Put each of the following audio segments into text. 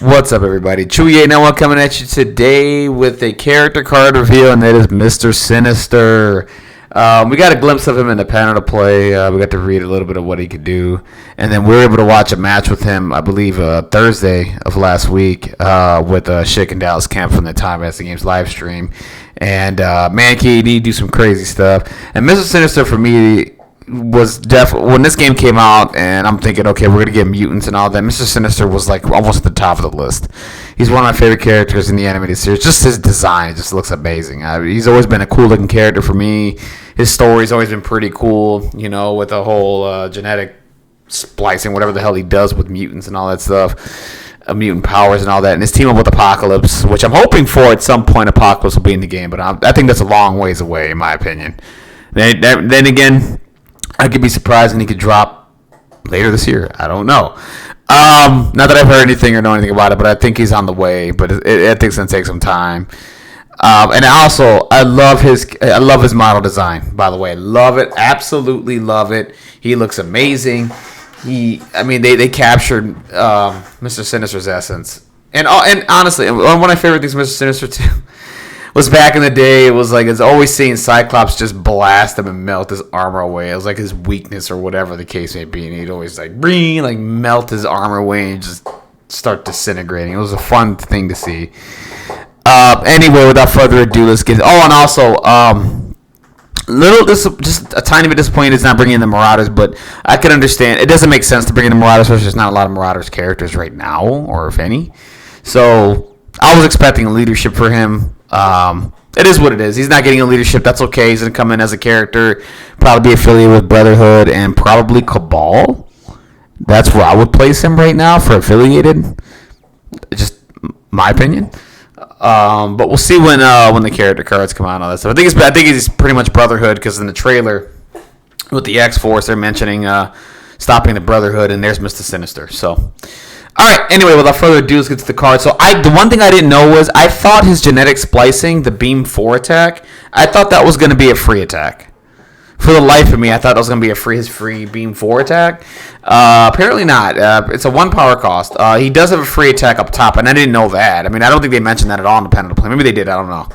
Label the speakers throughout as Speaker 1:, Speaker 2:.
Speaker 1: What's up, everybody? Chewy891 coming at you today with a character card reveal, and that is Mr. Sinister. We got a glimpse of him in the panel to play. We got to read a little bit of what he could do, and then we were able to watch a match with him, I believe, Thursday of last week with Shick and Dallas Camp from the Time As the Games live stream. And man, KD do some crazy stuff. And Mr. Sinister for me was definitely when this game came out, and I'm thinking, okay, we're gonna get mutants and all that. Mr. Sinister was like almost at the top of the list. He's one of my favorite characters in the animated series. Just his design just looks amazing. He's always been a cool looking character for me. His story's always been pretty cool, you know, with the whole genetic splicing, whatever the hell he does with mutants and all that stuff. Mutant powers and all that, and his team up with Apocalypse, which I'm hoping for at some point. Apocalypse will be in the game, but I think that's a long ways away, in my opinion. Then again, I could be surprised and he could drop later this year. I don't know. Not that I've heard anything or know anything about it, but I think he's on the way. But I think it's gonna take some time. And also, I love his model design. By the way, love it, absolutely love it. He looks amazing. They captured Mr. Sinister's essence. And honestly, one of my favorite things, Mr. Sinister too, was back in the day. It was like it's always seeing Cyclops just blast him and melt his armor away. It was like his weakness or whatever the case may be, and he'd always like melt his armor away and just start disintegrating. It was a fun thing to see. Anyway, without further ado, let's get. Oh, and also, just a tiny bit disappointed it's not bringing in the Marauders, but I can understand. It doesn't make sense to bring in the Marauders because there's not a lot of Marauders characters right now, or if any. So I was expecting a leadership for him. It is what it is. He's not getting a leadership. That's okay. He's going to come in as a character, probably be affiliated with Brotherhood and probably Cabal. That's where I would place him right now for affiliated. Just my opinion. But we'll see when the character cards come out and all that stuff. I think he's pretty much Brotherhood because in the trailer with the X-Force, they're mentioning stopping the Brotherhood, and there's Mr. Sinister. So, all right. Anyway, without further ado, let's get to the card. So, the one thing I didn't know was I thought his genetic splicing, the Beam 4 attack, I thought that was going to be a free attack. For the life of me, I thought that was going to be his free Beam 4 attack. Apparently not. It's a 1 power cost. He does have a free attack up top, and I didn't know that. I mean, I don't think they mentioned that at all in the panel to play. Maybe they did. I don't know.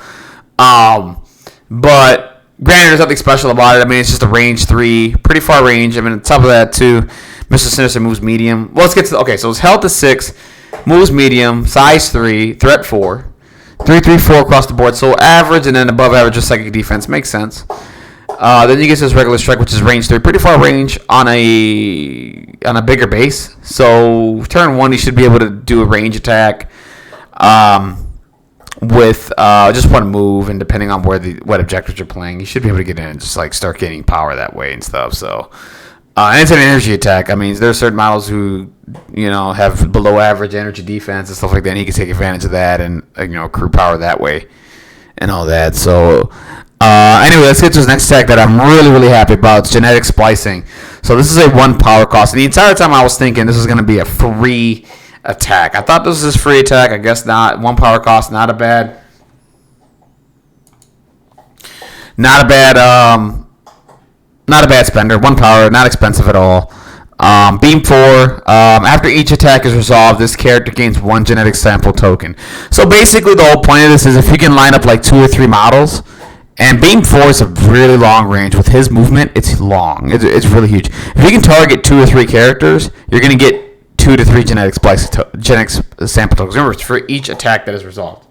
Speaker 1: But granted, there's nothing special about it. I mean, it's just a range 3, pretty far range. I mean, on top of that, too, Mr. Sinister moves medium. Well, let's get to okay. So his health is 6, moves medium, size 3, threat 4, 3/3/4 across the board. So average and then above average of psychic defense makes sense. Then you get his regular strike, which is range 3, pretty far range on a bigger base. So turn 1, he should be able to do a range attack with just one move, and depending on what objectives you're playing, you should be able to get in and just like start getting power that way and stuff. So and it's an energy attack. I mean, there are certain models who have below average energy defense and stuff like that, and he can take advantage of that and accrue power that way and all that. So. Anyway, let's get to his next attack that I'm really, really happy about. It's genetic splicing. So this is a 1 power cost. And the entire time I was thinking this was going to be a free attack. I thought this was his free attack. I guess not. 1 power cost, not a bad spender. 1 power, not expensive at all. Beam 4. After each attack is resolved, this character gains 1 genetic sample token. So basically, the whole point of this is if you can line up like 2 or 3 models. And Beam 4 is a really long range. With his movement, it's long. It's really huge. If you can target 2 or 3 characters, you're going to get 2 to 3 genetic sample tokens. Remember, it's for each attack that is resolved.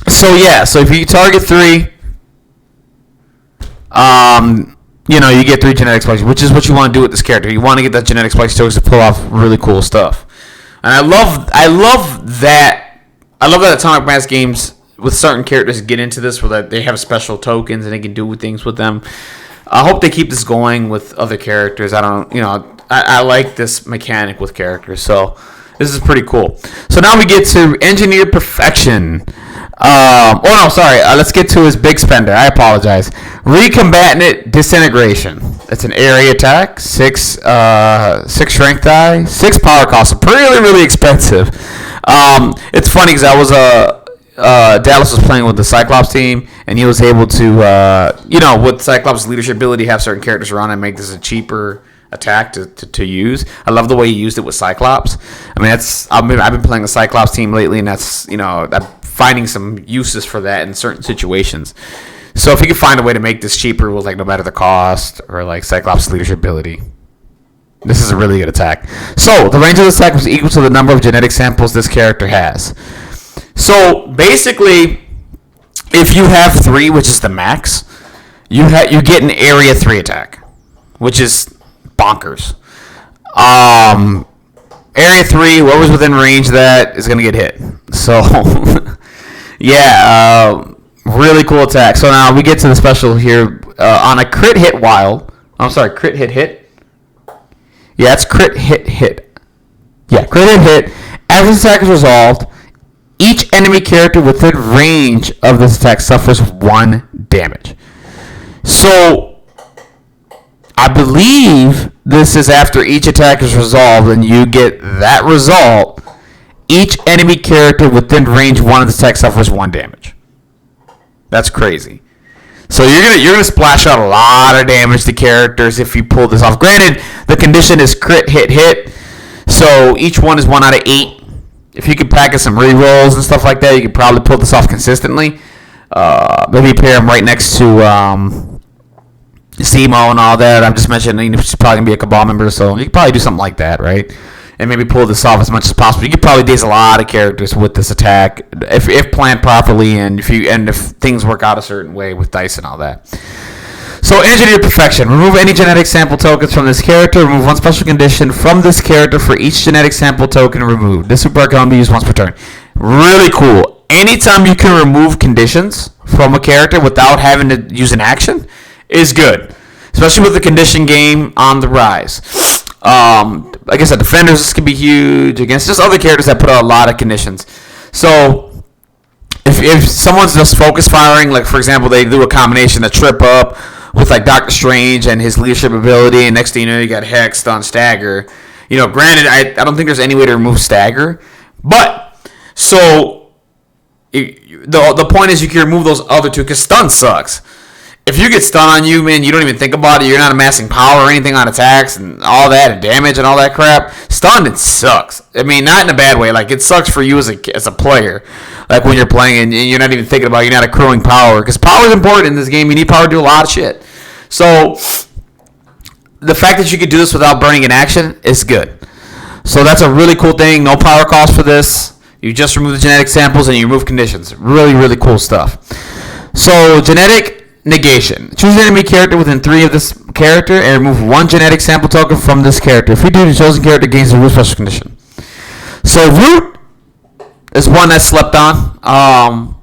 Speaker 1: So if you target 3, you get 3 genetic spikes, which is what you want to do with this character. You want to get that genetic spikes tokens to pull off really cool stuff. And I love that. I love that Atomic Mass games with certain characters get into this where they have special tokens and they can do things with them. I hope they keep this going with other characters. I like this mechanic with characters, so this is pretty cool. So now we get to Engineered Perfection. Let's get to his big spender. I apologize. Recombatant Disintegration. It's an area attack. 6 strength die, 6 power cost. Really, really expensive. It's funny because I was Dallas was playing with the Cyclops team, and he was able to, with Cyclops' leadership ability, have certain characters around and make this a cheaper attack to use. I love the way he used it with Cyclops. I mean, I've been playing the Cyclops team lately, and that's, I'm finding some uses for that in certain situations. So if you could find a way to make this cheaper with, like, no matter the cost or, like, Cyclops' leadership ability, this is a really good attack. So the range of the attack was equal to the number of genetic samples this character has. So basically, if you have 3, which is the max, you get an area 3 attack, which is bonkers. Area 3, whoever's within range of that is going to get hit. So, yeah, really cool attack. So now we get to the special here. On a crit hit wild. I'm sorry, crit hit. Yeah, it's crit hit. Yeah, crit hit. As this attack is resolved, each enemy character within range of this attack suffers 1 damage. So, I believe this is after each attack is resolved and you get that result. Each enemy character within range 1 of the attack suffers 1 damage. That's crazy. So you're gonna splash out a lot of damage to characters if you pull this off. Granted, the condition is crit hit. So each one is 1 out of 8. If you could package some rerolls and stuff like that, you could probably pull this off consistently. Maybe pair them right next to Zemo and all that. I'm just mentioning he's probably going to be a Cabal member, so you could probably do something like that, right? And maybe pull this off as much as possible. You could probably daze a lot of characters with this attack if planned properly and if things work out a certain way with dice and all that. So, Engineered Perfection. Remove any genetic sample tokens from this character. Remove 1 special condition from this character for each genetic sample token removed. This super can only be used once per turn. Really cool. Anytime you can remove conditions from a character without having to use an action is good. Especially with the condition game on the rise. Like I said, defenders, this can be huge against just other characters that put out a lot of conditions. So, if someone's just focus firing, like for example, they do a combination, a trip up with like Doctor Strange and his leadership ability, and next thing you know, you got Hexed on Stagger. Granted, I don't think there's any way to remove Stagger, but so the point is you can remove those other 2 because stun sucks. If you get stun on you, man, you don't even think about it. You're not amassing power or anything on attacks and all that and damage and all that crap. Stunned, it sucks. I mean, not in a bad way. Like, it sucks for you as a player. Like, when you're playing and you're not even thinking about it, you're not accruing power. Because power is important in this game. You need power to do a lot of shit. So, the fact that you could do this without burning in action is good. So, that's a really cool thing. No power cost for this. You just remove the genetic samples and you remove conditions. Really, really cool stuff. So, genetic negation. Choose an enemy character within 3 of this character and remove 1 genetic sample token from this character. If you do, the chosen character gains a root special condition. So root is one that's slept on.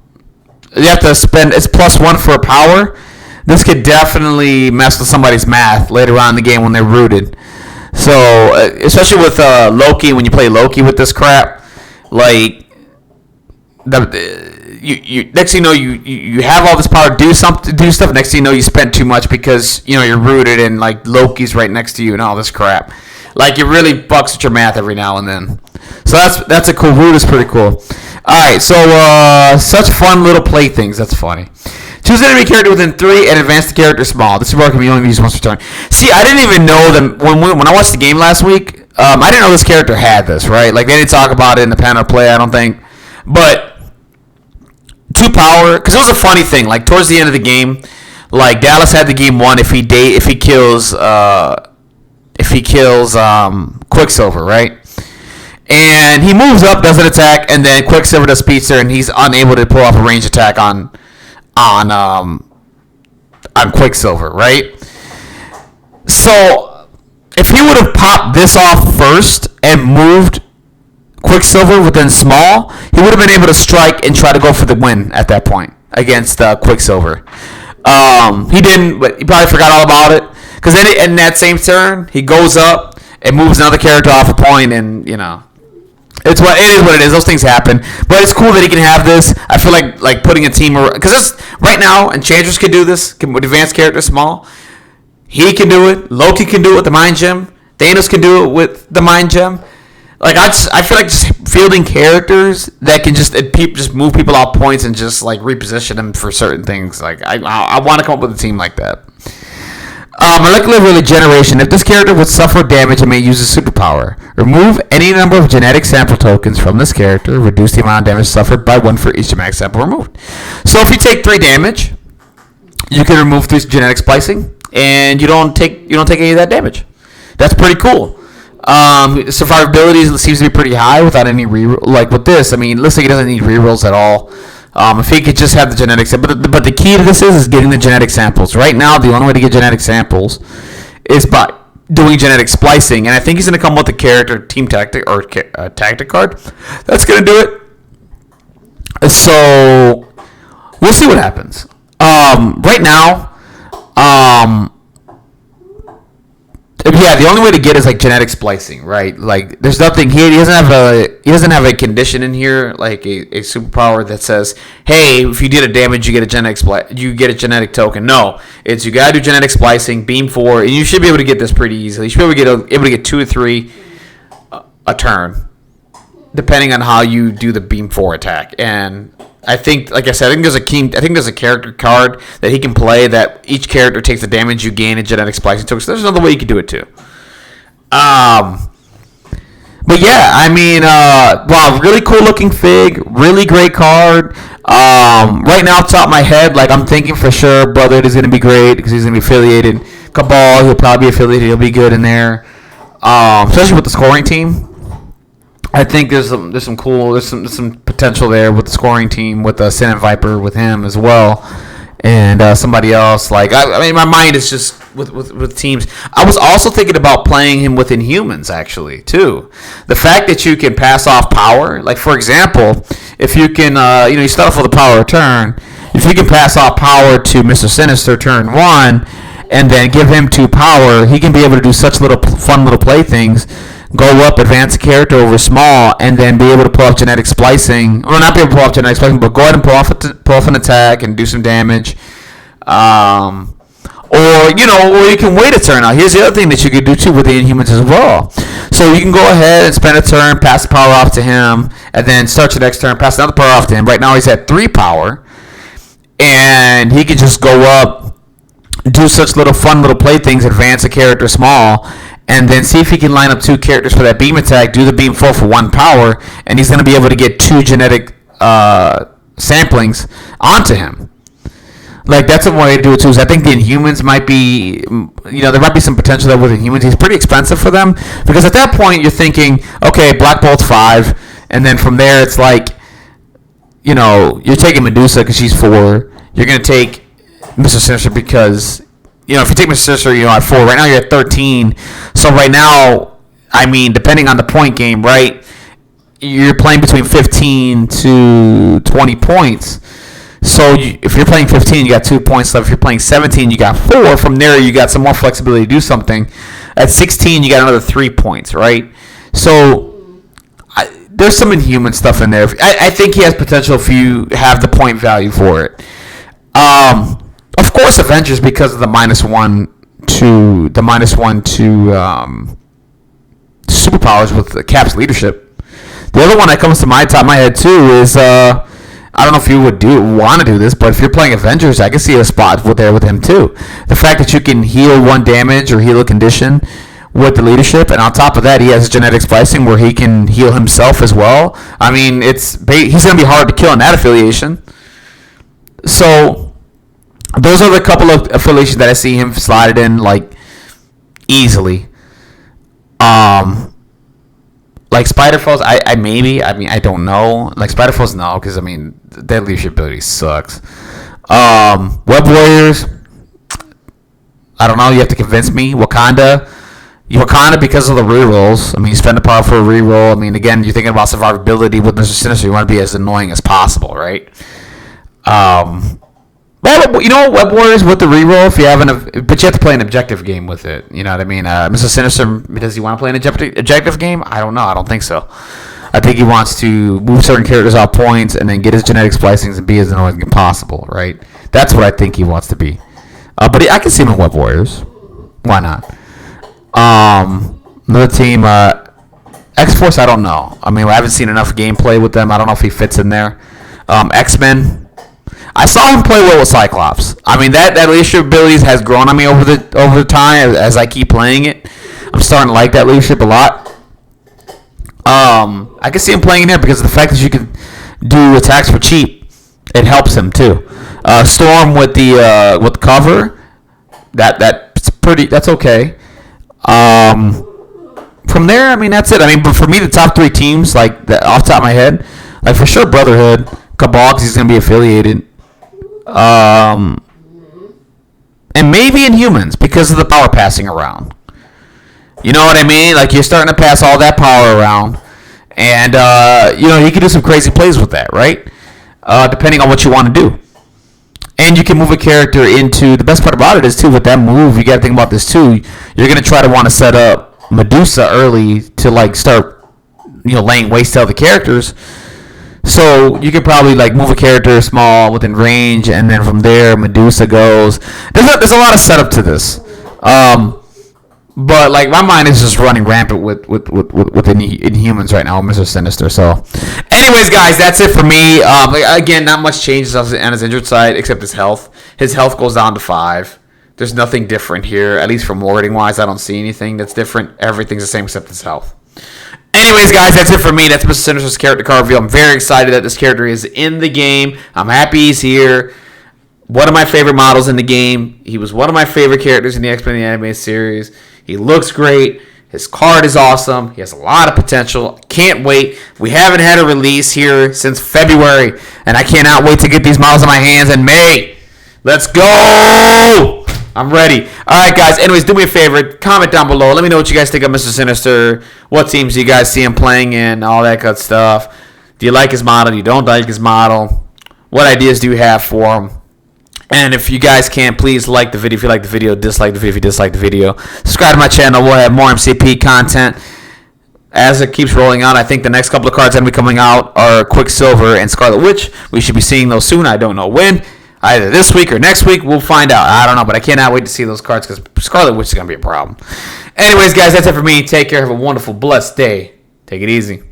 Speaker 1: You have to spend, it's +1 for power. This could definitely mess with somebody's math later on in the game when they're rooted. So, especially with Loki, when you play Loki with this crap, like, you next thing you know, you have all this power to do stuff. Next thing you know, you spent too much because you're rooted and like Loki's right next to you and all this crap. Like, it really bucks at your math every now and then. So that's a cool root. Is pretty cool. All right, so such fun little playthings. That's funny. Choose an enemy character within 3 and advance the character small. This bar can be only used once per turn. See, I didn't even know that when I watched the game last week. I didn't know this character had this. Right? Like, they didn't talk about it in the panel play. I don't think, but. 2 power, because it was a funny thing. Like, towards the end of the game, like, Dallas had the game won if he kills Quicksilver, right? And he moves up, does an attack, and then Quicksilver does Speedster, and he's unable to pull off a range attack on Quicksilver, right? So if he would have popped this off first and moved Quicksilver within small, he would have been able to strike and try to go for the win at that point against Quicksilver. He didn't, but he probably forgot all about it. Because then in that same turn, he goes up and moves another character off a point, and it is what it is. Those things happen, but it's cool that he can have this. I feel like putting a team because right now, Enchantress can do this. Can advance character small. He can do it. Loki can do it with the Mind Gem. Thanos can do it with the Mind Gem. Like, I feel like just fielding characters that can just move people off points and just like reposition them for certain things. Like, I want to come up with a team like that. Molecular regeneration. If this character would suffer damage, it may use a superpower. Remove any number of genetic sample tokens from this character. Reduce the amount of damage suffered by 1 for each genetic sample removed. So if you take 3 damage, you can remove 3 genetic splicing, and you don't take any of that damage. That's pretty cool. Survivability seems to be pretty high without any reroll. Like with this, I mean, it looks like he doesn't need rerolls at all. If he could just have the genetics, but the key to this is getting the genetic samples. Right now, the only way to get genetic samples is by doing genetic splicing, and I think he's going to come with a character team tactic or tactic card that's going to do it. So we'll see what happens. Right now, yeah, the only way to get is like genetic splicing, right? Like, there's nothing. He doesn't have a condition in here, like a superpower that says, hey, if you did a damage, you get a genetic token. No, it's you gotta do genetic splicing, beam 4, and you should be able to get this pretty easily. You should be able to get 2 or 3 a turn, depending on how you do the beam 4 attack. And I think, like I said, I think there's a character card that he can play that each character takes the damage you gain in genetic splicing tokens. So there's another way you could do it too. But yeah, I mean, wow, really cool looking fig, really great card. Right now, off the top of my head, like I'm thinking for sure, Brotherhood is gonna be great because he's gonna be affiliated. Cabal, he'll probably be affiliated. He'll be good in there, especially with the scoring team. I think there's some potential there with the scoring team, with the Sin and Viper, with him as well, and somebody else. Like I mean, my mind is just with teams. I was also thinking about playing him with Inhumans actually too. The fact that you can pass off power, like for example, if you can, you start off with a power turn. If you can pass off power to MR Sinister turn 1, and then give him 2 power, he can be able to do such fun little play things. Go up, advance a character over small, and then be able to pull off genetic splicing. Well, not be able to pull off genetic splicing, but go ahead and pull off an attack and do some damage. Or you can wait a turn. Now, here's the other thing that you could do too with the Inhumans as well. So you can go ahead and spend a turn, pass the power off to him, and then start your next turn, pass another power off to him. Right now he's at 3 power, and he can just go up, do such fun little play things, advance a character small, and then see if he can line up 2 characters for that beam attack, do the beam 4 for 1 power, and he's going to be able to get 2 genetic samplings onto him. Like, that's a way to do it too. I think the Inhumans might be, there might be some potential there with Inhumans. He's pretty expensive for them, because at that point you're thinking, okay, Black Bolt's 5, and then from there it's like, you're taking Medusa because she's 4. You're going to take MR Sinister because, if you take MR Sinister, at 4. Right now you're at 13. So right now, I mean, depending on the point game, right, you're playing between 15 to 20 points. So if you're playing 15, you got 2 points left. If you're playing 17, you got 4. From there, you got some more flexibility to do something. At 16, you got another 3 points, right? So there's some Inhuman stuff in there. I think he has potential if you have the point value for it. Of course, Avengers, because of the -1 to superpowers with the Cap's leadership. The other one that comes to top of my head too is I don't know if you would want to do this, but if you're playing Avengers, I can see a spot there with him too. The fact that you can heal 1 damage or heal a condition with the leadership, and on top of that, he has genetic splicing where he can heal himself as well. I mean, he's going to be hard to kill in that affiliation. So those are the couple of affiliations that I see him slotted in like easily. Like Spider-Foes, I don't know. Like Spider-Foes, no, because their leadership ability sucks. Web Warriors, I don't know. You have to convince me. Wakanda because of the rerolls. You spend the power for a reroll. Again, you're thinking about survivability with MR Sinister. You want to be as annoying as possible, right? Well, Web Warriors with the reroll, but you have to play an objective game with it. You know what I mean? MR Sinister, does he want to play an objective game? I don't know. I don't think so. I think he wants to move certain characters off points and then get his genetic splicings and be as annoying as possible, right? That's what I think he wants to be. But I can see him in Web Warriors. Why not? Another team, X-Force, I don't know. I haven't seen enough gameplay with them. I don't know if he fits in there. X-Men. I saw him play well with Cyclops. I mean, that leadership abilities has grown on me over the time as I keep playing it. I'm starting to like that leadership a lot. I can see him playing in there because of the fact that you can do attacks for cheap. It helps him too. Storm with the cover. That's okay. From there, I mean, that's it. I mean, but for me, the top 3 teams, like off the top of my head, like for sure, Brotherhood, Cabal, because he's going to be affiliated, and maybe Inhumans because of the power passing around. You know what I mean? Like you're starting to pass all that power around, and you can do some crazy plays with that, right? Depending on what you want to do. And you can move a character into, the best part about it is too, with that move, you got to think about this too, you're going to try to want to set up Medusa early to like start, laying waste to other characters. So you could probably like move a character small within range, and then from there Medusa goes. There's a lot of setup to this. But like my mind is just running rampant with Inhumans right now, Mr. Sinister. So, anyways, guys, that's it for me. Again, not much changes on his injured side except his health. His health goes down to 5. There's nothing different here, at least from wording wise. I don't see anything that's different. Everything's the same except his health. Anyways, guys, that's it for me. That's Mr. Sinister's character card reveal. I'm very excited that this character is in the game. I'm happy he's here. One of my favorite models in the game. He was one of my favorite characters in the X-Men anime series. He looks great. His card is awesome. He has a lot of potential. Can't wait. We haven't had a release here since February, and I cannot wait to get these models in my hands in May. Let's go! I'm ready. All right, guys. Anyways, do me a favor. Comment down below. Let me know what you guys think of Mr. Sinister. What teams do you guys see him playing in? All that good stuff. Do you like his model? Do you don't like his model? What ideas do you have for him? And if you guys can, please like the video if you like the video, dislike the video if you dislike the video. Subscribe to my channel. We'll have more MCP content as it keeps rolling out. I think the next couple of cards that will be coming out are Quicksilver and Scarlet Witch. We should be seeing those soon. I don't know when. Either this week or next week. We'll find out. I don't know, but I cannot wait to see those cards because Scarlet Witch is going to be a problem. Anyways, guys, that's it for me. Take care. Have a wonderful, blessed day. Take it easy.